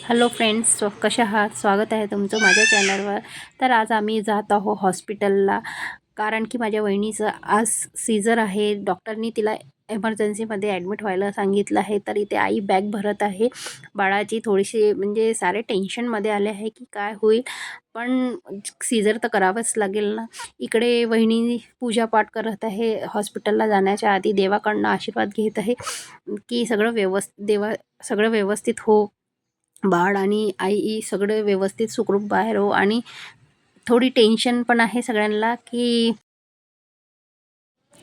Hello friends, कशा आहात? स्वागत आहे तुमचं माझ्या चॅनलवर. तर आज आम्ही जात आहोत हॉस्पिटलला, कारण की माझ्या वहिनीचं आज सीझर आहे. डॉक्टरनी तिला एमर्जन्सीमध्ये ॲडमिट व्हायला सांगितलं आहे. तर इथे आई बॅग भरत आहे. बाळाची थोडीशी म्हणजे सारे टेन्शनमध्ये आले आहे की काय होईल, पण सीझर तर करावंच लागेल ना. इकडे वहिनी पूजापाठ करत आहे. हॉस्पिटलला जाण्याच्या आधी देवाकडनं आशीर्वाद घेत आहे की सगळं व्यवस्थित हो, बाळ आणि आई सगळं व्यवस्थित सुखरूप बाहेर हो. आणि थोडी टेन्शन पण आहे सगळ्यांना की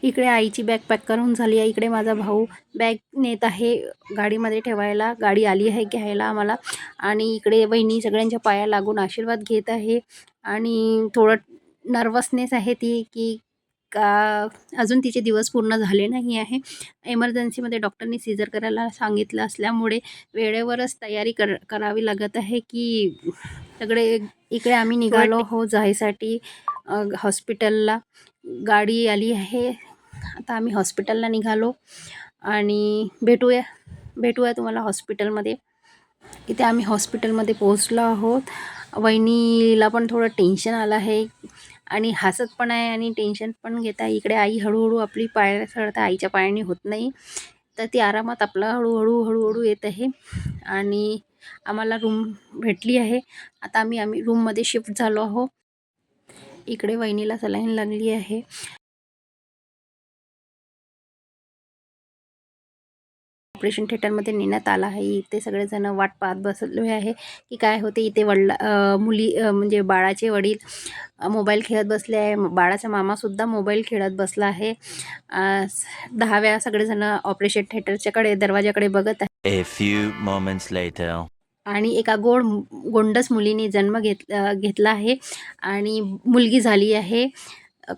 इकडे आईची बॅग पॅक करून झाली आहे. इकडे माझा भाऊ बॅग नेत आहे गाडीमध्ये ठेवायला. गाडी आली आहे घ्यायला आम्हाला. आणि इकडे वहिनी सगळ्यांच्या पाया लागून आशीर्वाद घेत आहे. आणि थोडं नर्वसनेस आहे ती की का अजून तिचे दिवस पूर्ण झाले नाही आहे. एमर्जन्सीमध्ये डॉक्टरनी सीझर करायला सांगितलं असल्यामुळे वेळेवरच तयारी करावी लागत आहे की सगळे. इकडे आम्ही निघालो हो जायसाठी हॉस्पिटलला. गाडी आली आहे. आता आम्ही हॉस्पिटलला निघालो आणि भेटूया तुम्हाला हॉस्पिटलमध्ये. इथे आम्ही हॉस्पिटलमध्ये पोहोचलो आहोत. वहिनीला पण थोडं टेन्शन आलं आहे आणि हसत पण आहे आणि टेन्शन पण घेत आहे. इकडे आई हळूहळू आपली पाय चढत आहे. आईच्या पायाने होत नाही, तर ती आरामात आपला हळूहळू येत आहे. आणि आम्हाला रूम भेटली आहे. आता आम्ही रूममध्ये शिफ्ट झालो आहोत. इकडे वहिनीला सलाईन लागली आहे. ऑपरेशन थिएटरमध्ये नेण्यात आला आहे. इथे सगळेजण वाट पाहत बसले आहे की काय होते. इथे म्हणजे बाळाचे वडील मोबाईल खेळत बसले आहे. बाळाचा मामासुद्धा मोबाईल खेळत बसला आहे. 10 वेळा सगळेजण ऑपरेशन थिएटरच्याकडे दरवाजाकडे बघत आहे. A few moments later. आणि एका गोंडस मुलीने जन्म घेतला आहे आणि मुलगी झाली आहे.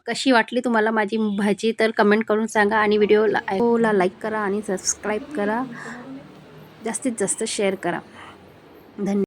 कशी वाटली तुम्हाला माझी भाजी तर कमेंट करून सांगा. आणि व्हिडिओला लाईक करा आणि सबस्क्राईब करा. जास्तीत जास्त शेअर करा. धन्यवाद.